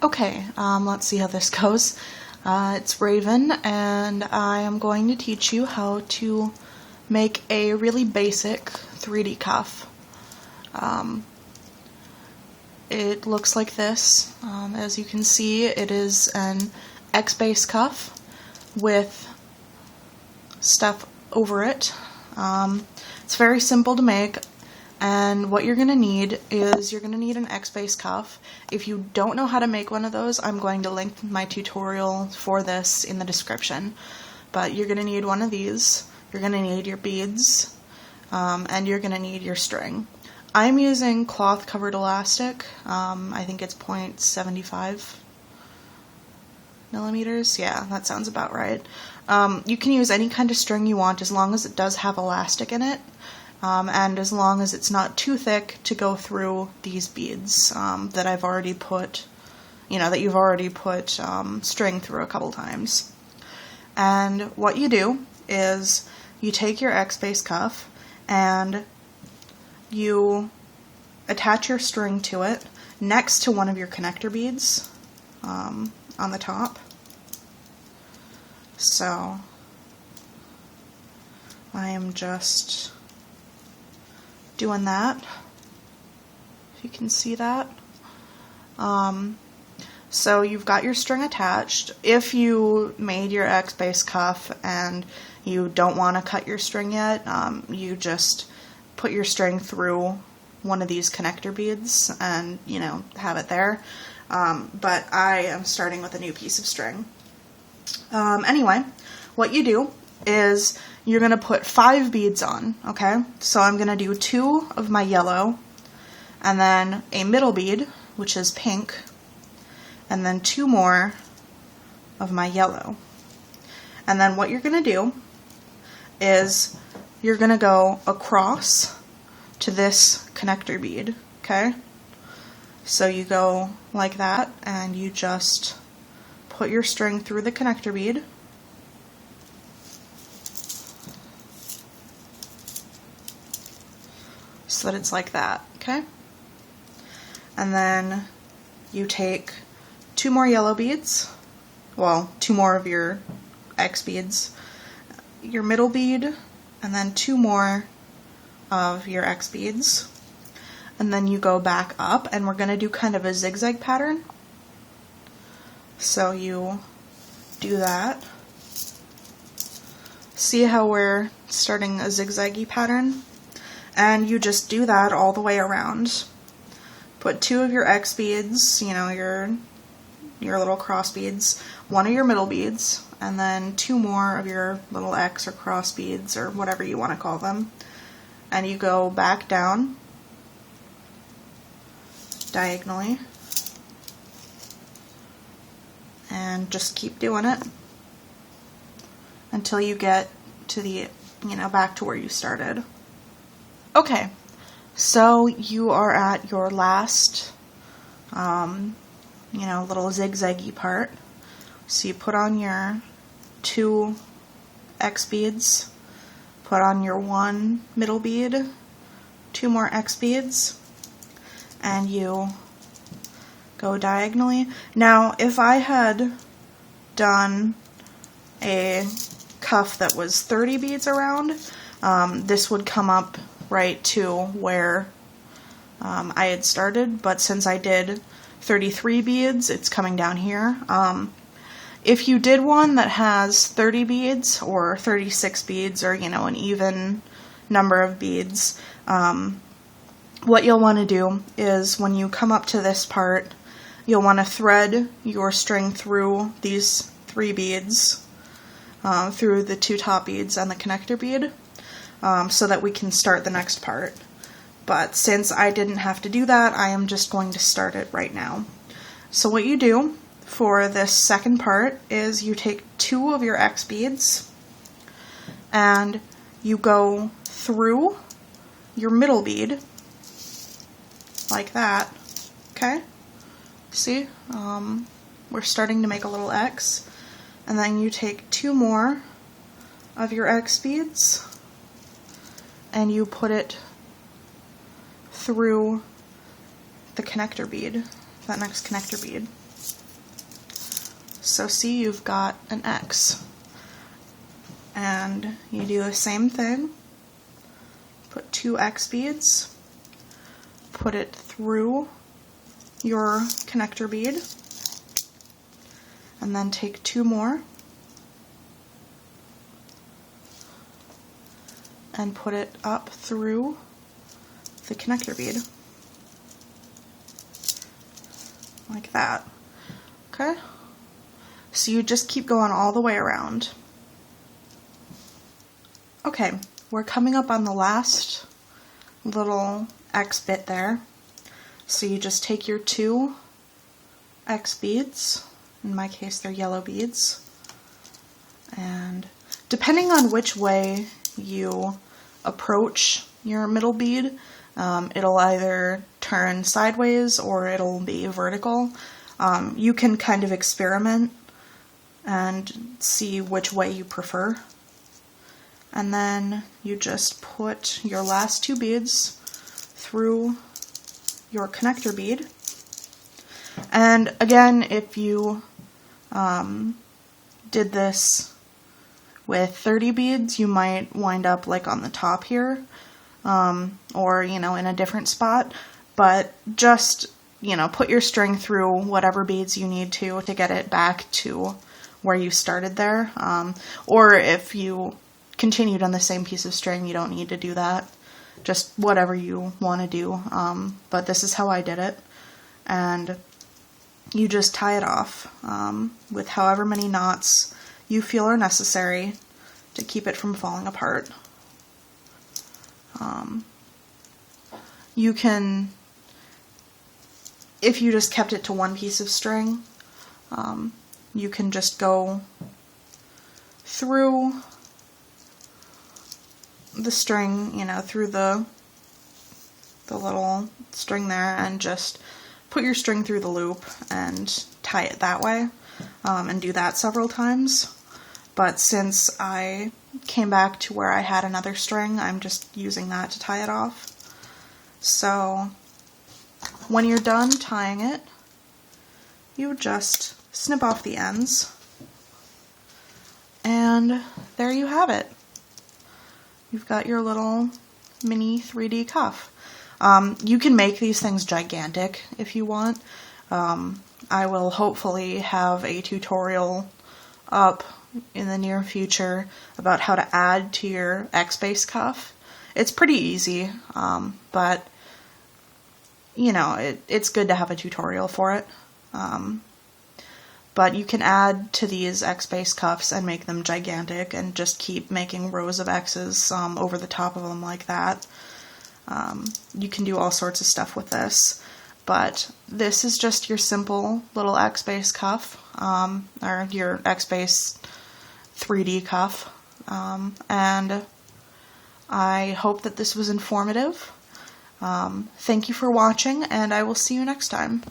Okay, let's see how this goes. It's Raven, and I am going to teach you how to make a really basic 3D cuff. It looks like this. As you can see, it is an X-base cuff with stuff over it. It's very simple to make. And what you're going to need is you're going to need an X-base cuff. If you don't know how to make one of those, I'm going to link my tutorial for this in the description. But you're going to need one of these, you're going to need your beads, and you're going to need your string. I'm using cloth covered elastic. I think it's 0.75 millimeters. Yeah, that sounds about right. You can use any kind of string you want as long as it does have elastic in it. And as long as it's not too thick to go through these beads that I've already put, that you've already put string through a couple times. And what you do is you take your X-base cuff and you attach your string to it next to one of your connector beads on the top. So I am just doing that, if you can see that. So you've got your string attached. If you made your X-base cuff and you don't want to cut your string yet, you just put your string through one of these connector beads and, have it there. But I am starting with a new piece of string. Anyway, what you do is you're going to put 5 beads on, okay? So I'm going to do 2 of my yellow, and then a middle bead, which is pink, and then 2 more of my yellow. And then what you're going to do is you're going to go across to this connector bead, okay? So you go like that, and you just put your string through the connector bead. So that it's like that, okay? And then you take 2 more yellow beads, well, 2 more of your X beads, your middle bead, and then 2 more of your X beads. And then you go back up, and we're going to do kind of a zigzag pattern. So you do that. See how we're starting a zigzaggy pattern? And you just do that all the way around. Put 2 of your X beads, your little cross beads, 1 of your middle beads, and then 2 more of your little X or cross beads, or whatever you want to call them. And you go back down diagonally and just keep doing it until you get to the, back to where you started. Okay, so you are at your last, little zigzaggy part. So you put on your 2 X beads, put on your 1 middle bead, 2 more X beads, and you go diagonally. Now, if I had done a cuff that was 30 beads around, this would come up right to where I had started, but since I did 33 beads, it's coming down here. If you did one that has 30 beads or 36 beads or, an even number of beads, what you'll want to do is when you come up to this part, you'll want to thread your string through these 3 beads, through the 2 top beads and the connector bead, so that we can start the next part. But since I didn't have to do that, I am just going to start it right now. So what you do for this second part is you take 2 of your X beads and you go through your middle bead like that, okay? See? We're starting to make a little X. And then you take 2 more of your X beads and you put it through the connector bead, that next connector bead. So see, you've got an X. And you do the same thing. Put 2 X beads, put it through your connector bead, and then take 2 more and put it up through the connector bead, like that. Okay? So you just keep going all the way around. Okay, we're coming up on the last little X bit there. So you just take your 2 X beads, in my case they're yellow beads, and depending on which way you approach your middle bead, it'll either turn sideways or it'll be vertical. You can kind of experiment and see which way you prefer. And then you just put your last 2 beads through your connector bead. And again, if you did this with 30 beads, you might wind up like on the top here, or, you know, in a different spot. But just, you know, put your string through whatever beads you need to get it back to where you started there. Or if you continued on the same piece of string, you don't need to do that. Just whatever you want to do. But this is how I did it. And you just tie it off with however many knots you feel are necessary to keep it from falling apart. You can, if you just kept it to one piece of string, you can just go through the string, you know, through the little string there, and just put your string through the loop and tie it that way, and do that several times. But since I came back to where I had another string, I'm just using that to tie it off. So when you're done tying it, you just snip off the ends, and there you have it. You've got your little mini 3D cuff. You can make these things gigantic if you want. I will hopefully have a tutorial up in the near future about how to add to your X-base cuff. It's pretty easy, but you know, it's good to have a tutorial for it. But you can add to these X-base cuffs and make them gigantic and just keep making rows of X's over the top of them like that. You can do all sorts of stuff with this. But this is just your simple little X-base cuff, or your X-base 3D cuff. And I hope that this was informative. Thank you for watching, and I will see you next time.